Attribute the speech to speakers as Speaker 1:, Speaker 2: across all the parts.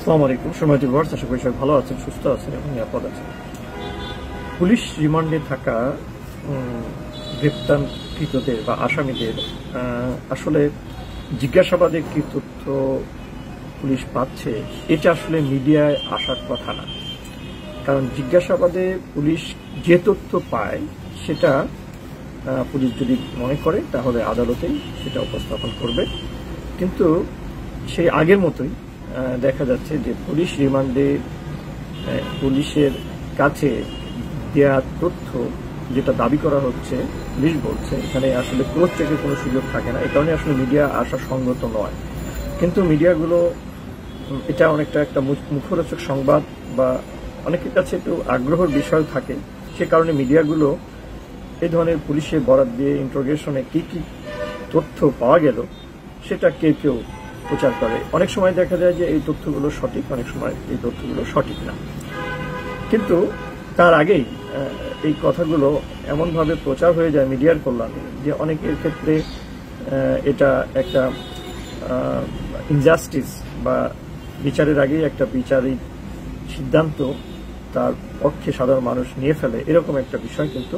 Speaker 1: আসসালামু আলাইকুম সম্মানিত ভিউয়ার্স, আশা করি সবাই ভালো আছেন, সুস্থ আছেন এবং নিরাপদ আছেন। পুলিশ রিমান্ডে থাকা গ্রেপ্তারকৃতদের বা আসামিদের আসলে জিজ্ঞাসাবাদে কি তথ্য পুলিশ পাচ্ছে, এটা আসলে মিডিয়ায় আসার কথা না। কারণ জিজ্ঞাসাবাদে পুলিশ যে তথ্য পায় সেটা পুলিশ যদি মনে করে তাহলে আদালতেই সেটা উপস্থাপন করবে। কিন্তু সেই আগের মতোই দেখা যাচ্ছে যে পুলিশ রিমান্ডে পুলিশের কাছে দেয়া তথ্য যেটা দাবি করা হচ্ছে, পুলিশ বলছে এখানে আসলে ক্রস চেকের কোনো সুযোগ থাকে না। এই কারণে আসলে মিডিয়া আসা সঙ্গত নয়। কিন্তু মিডিয়াগুলো এটা অনেকটা একটা মুখরোচক সংবাদ বা অনেকের কাছে একটু আগ্রহের বিষয় থাকে, সে কারণে মিডিয়াগুলো এই ধরনের পুলিশের বরাত দিয়ে ইন্টারোগেশনে কি কি তথ্য পাওয়া গেল সেটা কেউ কেউ প্রচার করে। অনেক সময় দেখা যায় যে এই তথ্যগুলো সঠিক, অনেক সময় এই তথ্যগুলো সঠিক না। কিন্তু তার আগেই এই কথাগুলো এমনভাবে প্রচার হয়ে যায় মিডিয়ার কল্যাণে যে অনেকের ক্ষেত্রে এটা একটা ইনজাস্টিস বা বিচারের আগেই একটা বিচারিক সিদ্ধান্ত তার পক্ষে সাধারণ মানুষ নিয়ে ফেলে, এরকম একটা বিষয় কিন্তু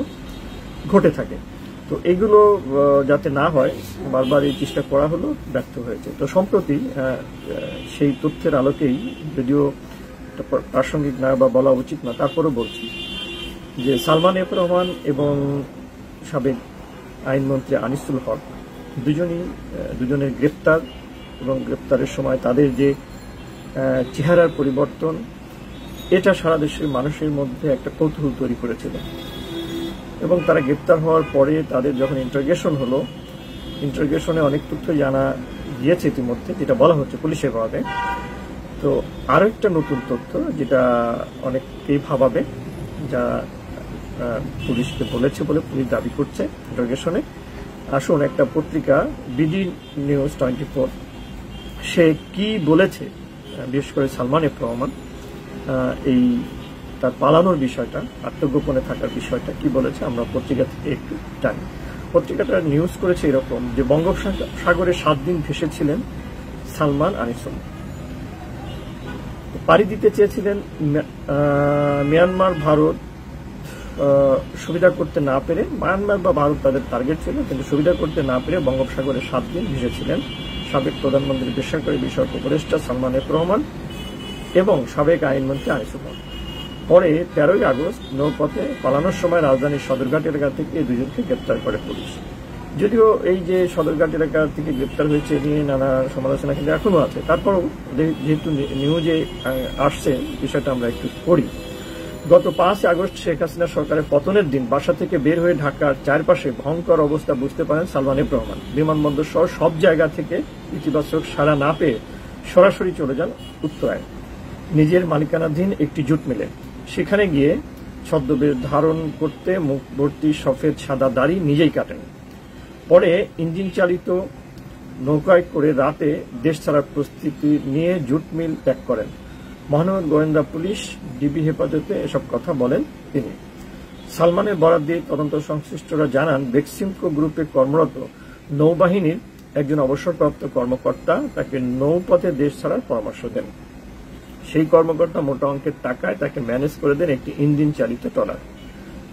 Speaker 1: ঘটে থাকে। তো এগুলো যাতে না হয় বারবার এই চেষ্টা করা হলো, ব্যর্থ হয়েছে। তো সম্প্রতি সেই তথ্যের আলোকেই, যদিও প্রাসঙ্গিক না বা বলা উচিত না, তারপরও বলছি যে সালমান এফ রহমান এবং সাবেক আইনমন্ত্রী আনিসুল হক দুজনের গ্রেপ্তার এবং গ্রেপ্তারের সময় তাদের যে চেহারার পরিবর্তন, এটা সারা দেশের মানুষের মধ্যে একটা কৌতূহল তৈরি করেছিল। এবং তারা গ্রেপ্তার হওয়ার পরে তাদের যখন ইন্টারোগেশন হলো, ইন্টারোগেশনে অনেক তথ্য জানা গিয়েছে ইতিমধ্যে, যেটা বলা হচ্ছে পুলিশের ভাবে। তো আরো একটা নতুন তথ্য যেটা অনেককেই ভাবাবে, যা পুলিশকে বলেছে বলে পুলিশ দাবি করছে ইন্টারোগেশনে। আসুন একটা পত্রিকা বিডি নিউজ 24 সে কি বলেছে, বিশেষ করে সালমান এফ রহমান এই তার পালানোর বিষয়টা, আত্মগোপনে থাকার বিষয়টা কি বলেছে আমরা পত্রিকা থেকে একটু জানি। পত্রিকাটা নিউজ করেছে এরকম যে বঙ্গোপসাগরে 7 দিন ভেসেছিলেন সালমান আনিসুল। পাড়ি দিতে চেয়েছিলেন মিয়ানমার, ভারত সুবিধা করতে না পেরে, মায়ানমার বা ভারত তাদের টার্গেট ছিল, কিন্তু সুবিধা করতে না পেরে বঙ্গোপসাগরে 7 দিন ভেসেছিলেন সাবেক প্রধানমন্ত্রী বেসরকারি বিষয়ক উপদেষ্টা সালমান এফ রহমান এবং সাবেক আইনমন্ত্রী আনিসুল হক। পরে 13ই আগস্ট নৌপথে পালানোর সময় রাজধানীর সদরঘাট এলাকা থেকে এই দুজনকে গ্রেপ্তার করে পুলিশ। যদিও এই যে সদরঘাট এলাকা থেকে গ্রেপ্তার হয়েছে নিয়ে নানা সমালোচনা কিন্তু এখনো আছে, তারপরও যেহেতু নিউজে আসছে বিষয়টা আমরা একটু পড়ি। গত 5 আগস্ট শেখ হাসিনা সরকারের পতনের দিন বাসা থেকে বের হয়ে ঢাকার চারপাশে ভয়ঙ্কর অবস্থা বুঝতে পারেন সালমান এফ রহমান। বিমানবন্দর সহ সব জায়গা থেকে ইতিবাচক সাড়া না পেয়ে সরাসরি চলে যান উত্তরায় নিজের মালিকানাধীন একটি জুট মিলে। সেখানে গিয়ে ছদ্মবেশ ধারণ করতে মুখ ভর্তি সফেদ সাদা দাড়ি নিজেই কাটেন। পরে ইঞ্জিন চালিত নৌকায় করে রাতে দেশ ছাড়ার প্রস্তুতি নিয়ে জুট মিল ত্যাগ করেন। মহানগর গোয়েন্দা পুলিশ, ডিবি হেফাজতে এসব কথা বলেন তিনি। সালমানের বরাত দিয়ে তদন্ত সংশ্লিষ্টরা জানান, বেক্সিমকো গ্রুপে কর্মরত নৌবাহিনীর একজন অবসরপ্রাপ্ত কর্মকর্তা তাকে নৌপথে দেশ ছাড়ার পরামর্শ দেন। সেই কর্মকর্তা মোটা অঙ্কের টাকায় তাকে ম্যানেজ করে দেন একটি ইঞ্জিন চালিত ট্রলার।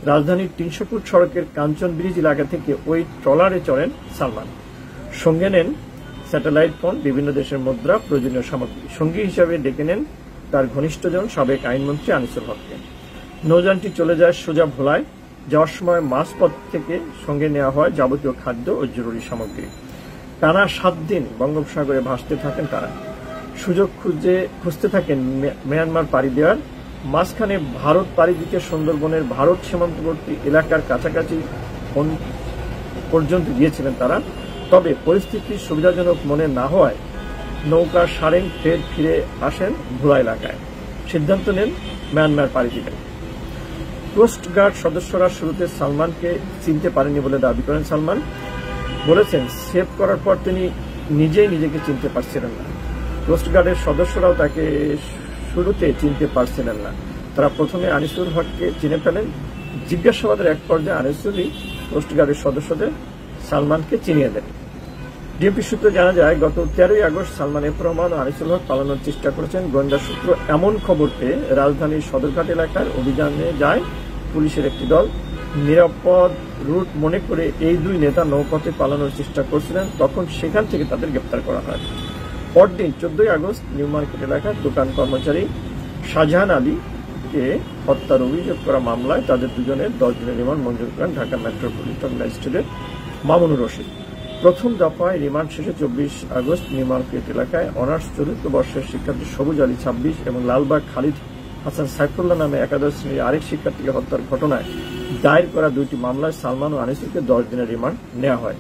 Speaker 1: রাজধানীর 300 ফুট সড়কের কাঞ্চন ব্রিজ এলাকা থেকে ওই ট্রলারে চড়েন সালমান। সঙ্গে নেন স্যাটেলাইট ফোন, বিভিন্ন দেশের মুদ্রা, প্রয়োজনীয় সামগ্রী। সঙ্গী হিসাবে ডেকে নেন তার ঘনিষ্ঠজন সাবেক আইনমন্ত্রী আনিসুল হককে। নৌযানটি চলে যায় সোজা ভোলায়। যাওয়ার সময় মাঝপথ থেকে সঙ্গে নেওয়া হয় যাবতীয় খাদ্য ও জরুরি সামগ্রী। টানা 7 দিন বঙ্গোপসাগরে ভাসতে থাকেন তারা। সুযোগ খুঁজতে থাকেন মিয়ানমার পাড়ি দেওয়ার। মাঝখানে ভারত পাড়ি দিতে সুন্দরবনের ভারত সীমান্তবর্তী এলাকার কাছাকাছি পর্যন্ত গিয়েছিলেন তারা। তবে পরিস্থিতি সুবিধাজনক মনে না হওয়ায় নৌকার সারেং ফিরে আসেন ভোলা এলাকায়। সিদ্ধান্ত নেন মিয়ানমার পাড়ি দিবেন। কোস্টগার্ড সদস্যরা শুরুতে সালমানকে চিনতে পারেনি বলে দাবি করেন সালমান। বলেছেন, সেভ করার পর তিনি নিজেই নিজেকে চিনতে পারছিলেন না। কোস্টগার্ডের সদস্যরাও তাকে শুরুতে চিনতে পারছিলেন না। তারা প্রথমে আনিসুল হককে চিনে ফেলেন। জিজ্ঞাসাবাদের এক পর্যায়ে আনিসুলই কোস্টগার্ডের সদস্যদের সালমানকে চিনিয়ে দেন। ডিএমপি সূত্রে জানা যায়, গত 13ই আগস্ট সালমান এফ রহমান ও আনিসুল হক পালানোর চেষ্টা করেছেন। গোয়েন্দা সূত্র এমন খবর পেয়ে রাজধানীর সদরঘাট এলাকার অভিযানে যায় পুলিশের একটি দল। নিরাপদ রুট মনে করে এই দুই নেতা নৌপথে পালানোর চেষ্টা করছিলেন, তখন সেখান থেকে তাদের গ্রেপ্তার করা হয়। পরদিন 14ই আগস্ট নিউ মার্কেট এলাকার দোকান কর্মচারী শাহজাহান আলীকে হত্যার অভিযোগ করা মামলায় তাদের দুজনের 10 দিনের রিমান্ড মঞ্জুর করেন ঢাকা মেট্রোপলিটন ম্যাজিস্ট্রেট মামুনুর রশিদ। প্রথম দফায় রিমান্ড শেষে 24 আগস্ট নিউ মার্কেট এলাকায় অনার্স চতুর্থ বর্ষের শিক্ষার্থী সবুজ আলী 26 এবং লালবাগ খালিদ হাসান সাইফুল্লাহ নামে একাদশ শ্রেণীর আরেক শিক্ষার্থীকে হত্যার ঘটনায় দায়ের করা দুইটি মামলায় সালমান ও আনিসুলকে 10 দিনের রিমান্ড নেওয়া হয়।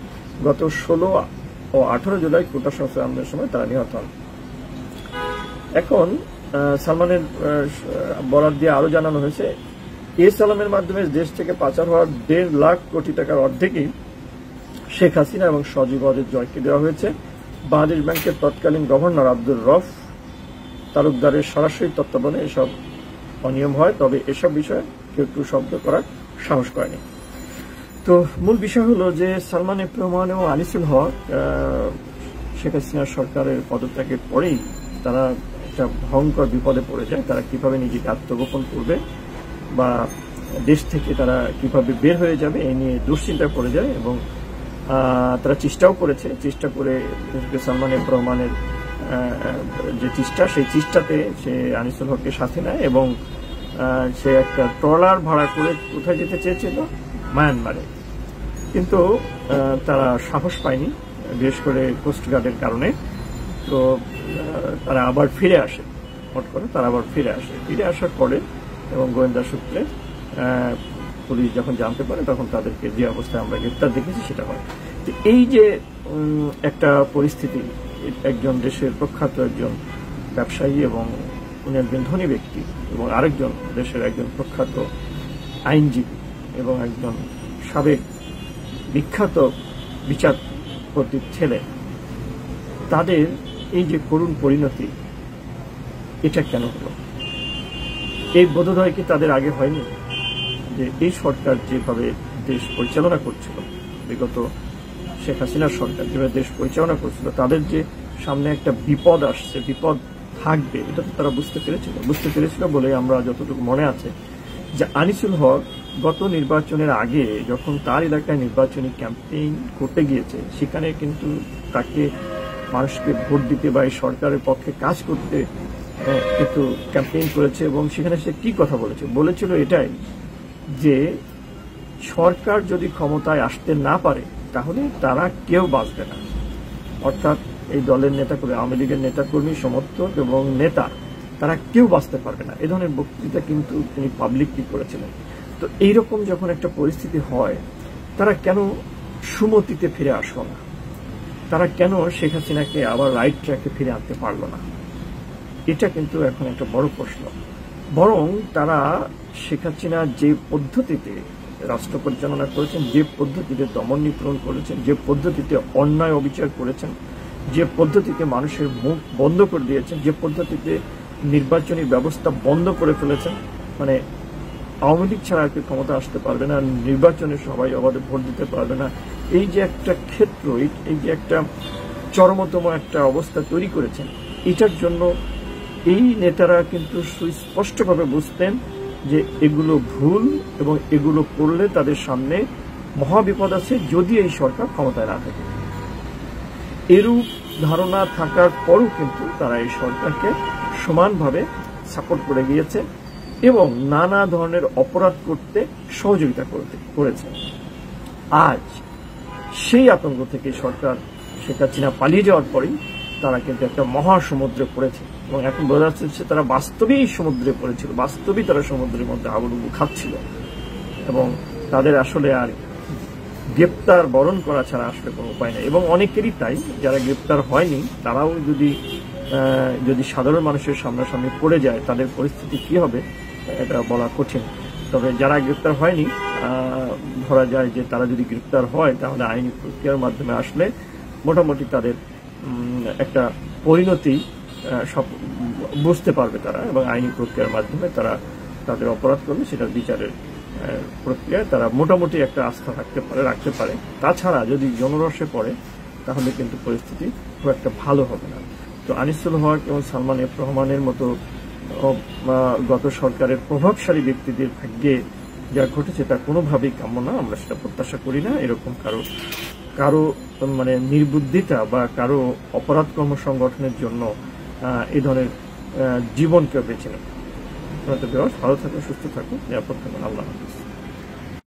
Speaker 1: গত 16 ও 18 জুলাই কোটা সংস্কার আন্দোলনের সময় তারা নিহত হন। এখন সালমানের বরাত দিয়ে আরো জানানো হয়েছে, এ সালামের মাধ্যমে দেশ থেকে পাচার হওয়ার 1.5 লাখ কোটি টাকার অর্ধেকই শেখ হাসিনা এবং সজীব ওয়াজেদ জয়কে দেওয়া হয়েছে। বাংলাদেশ ব্যাংকের তৎকালীন গভর্নর আব্দুর রউফ তালুকদারের সরাসরি তত্ত্বাবধানে এসব অনিয়ম হয়, তবে এসব বিষয়ে কেউ একটু শব্দ করার সাহস করেনি। তো মূল বিষয় হলো যে সালমান এফ রহমান ও আনিসুল হক শেখ হাসিনা সরকারের পদত্যাগের পরেই তারা একটা ভয়ঙ্কর বিপদে পড়ে যায়। তারা কিভাবে নিজেকে আত্মগোপন করবে বা দেশ থেকে তারা কিভাবে বের হয়ে যাবে এই নিয়ে দুশ্চিন্তায় পড়ে যায় এবং তারা চেষ্টাও করেছে। চেষ্টা করে সালমান এফ রহমানের যে চেষ্টা, সেই চেষ্টাতে সে আনিসুল হককে সাথে নেয় এবং সে একটা ট্রলার ভাড়া করে কোথায় যেতে চেয়েছিল, মায়ানমারে। কিন্তু তারা সাহস পায়নি, বিশেষ করে কোস্টগার্ডের কারণে। তো তারা আবার ফিরে আসে, হট করে তারা আবার ফিরে আসার পরে এবং গোয়েন্দা সূত্রে পুলিশ যখন জানতে পারে তখন তাদেরকে যে অবস্থায় আমরা গ্রেপ্তার দেখেছি সেটা হয়। তো এই যে একটা পরিস্থিতি, একজন দেশের প্রখ্যাত একজন ব্যবসায়ী এবং উনি একজন ধনী ব্যক্তি এবং আরেকজন দেশের একজন প্রখ্যাত আইনজীবী এবং একজন সাবেক বিখ্যাত বিচারপতির ছেলে, তাদের এই যে করুণ পরিণতি, এটা কেন হলো? এই বোধোদয় কি তাদের আগে হয়নি যে এই সরকার যেভাবে দেশ পরিচালনা করছিল, বিগত শেখ হাসিনার সরকার যেভাবে দেশ পরিচালনা করছিল, তাদের যে সামনে একটা বিপদ আসছে, বিপদ থাকবে, এটা তো তারা বুঝতে পেরেছিল বলে আমরা যতটুকু মনে আছে যে আনিসুল হক গত নির্বাচনের আগে যখন তার এলাকায় নির্বাচনী ক্যাম্পেইন করতে গিয়েছে, সেখানে কিন্তু তাকে মানুষকে ভোট দিতে বা এই সরকারের পক্ষে কাজ করতে কিন্তু ক্যাম্পেইন করেছে এবং সেখানে সে কি কথা বলেছিল এটাই যে সরকার যদি ক্ষমতায় আসতে না পারে তাহলে তারা কেউ বাঁচবে না। অর্থাৎ এই দলের নেতাকর্মী, আওয়ামী লীগের নেতাকর্মী, সমর্থক এবং নেতা, তারা কেউ বাঁচতে পারবে না। এ ধরনের বক্তৃতা কিন্তু তিনি পাবলিকলি করেছিলেন। তো এইরকম যখন একটা পরিস্থিতি হয়, তারা কেন সুমতিতে ফিরে আসলো না? তারা কেন শেখ হাসিনাকে আবার রাইট ট্র্যাকে ফিরে আনতে পারলো না? এটা কিন্তু এখন একটা বড় প্রশ্ন। বরং তারা শেখ হাসিনা যে পদ্ধতিতে রাষ্ট্র পরিচালনা করেছেন, যে পদ্ধতিতে দমন নিপীড়ন করেছেন, যে পদ্ধতিতে অন্যায় অবিচার করেছেন, যে পদ্ধতিতে মানুষের মুখ বন্ধ করে দিয়েছেন, যে পদ্ধতিতে নির্বাচনী ব্যবস্থা বন্ধ করে ফেলেছেন, মানে আওয়ামী লীগ ছাড়া আর কি ক্ষমতা আসতে পারবে না, নির্বাচনে সবাই অবাধে ভোট দিতে পারবে না, এই যে একটা ক্ষেত্র, এই যে একটা চরমতম একটা অবস্থা তৈরি করেছেন, এটার জন্য এই নেতারা কিন্তু সুস্পষ্টভাবে বুঝতেন যে এগুলো ভুল এবং এগুলো করলে তাদের সামনে মহাবিপদ আছে যদি এই সরকার ক্ষমতায় না থাকে। এরূপ ধারণা থাকার পরও কিন্তু তারা এই সরকারকে সমানভাবে সাপোর্ট করে গিয়েছে এবং নানা ধরনের অপরাধ করতে সহযোগিতা করেছে। আজ সেই আতঙ্ক থেকে সরকার শেখ হাসিনা পালিয়ে যাওয়ার পরেই তারা কিন্তু একটা মহাসমুদ্রে পড়েছে এবং এখন বোঝা যাচ্ছে তারা বাস্তবেই সমুদ্রে পড়েছিল, বাস্তবেই তারা সমুদ্রের মধ্যে হাবুডুবু খাচ্ছিল এবং তাদের আসলে আর গ্রেপ্তার বরণ করা ছাড়া আসলে কোনো উপায় নেই। এবং অনেকেরই তাই, যারা গ্রেপ্তার হয়নি তারাও যদি সাধারণ মানুষের সামনাসামনি পড়ে যায় তাদের পরিস্থিতি কি হবে এটা বলা কঠিন। তবে যারা গ্রেপ্তার হয়নি, ধরা যায় যে তারা যদি গ্রেপ্তার হয় তাহলে আইনি প্রক্রিয়ার মাধ্যমে আসলে মোটামুটি তাদের একটা পরিণতি সব বুঝতে পারবে তারা এবং আইনি প্রক্রিয়ার মাধ্যমে তারা তাদের অপরাধ করবে সেটার বিচারের প্রক্রিয়ায় তারা মোটামুটি একটা আস্থা রাখতে পারে। তাছাড়া যদি জনরসে পড়ে তাহলে কিন্তু পরিস্থিতি খুব একটা ভালো হবে না। তো আনিসুল হক এবং সালমান এফ রহমানের মতো গত সরকারের প্রভাবশালী ব্যক্তিদের ভাগ্যে যা ঘটেছে তা কোনোভাবেই কাম্য না, আমরা সেটা প্রত্যাশা করি না। এরকম কারো মানে নির্বুদ্ধিতা বা কারো অপরাধ কর্ম সংগঠনের জন্য এই ধরনের জীবনকে বেছে নেব। ভালো থাকুন, সুস্থ থাকুন, নিরাপদ থাকুন। আল্লাহ হাফিজ।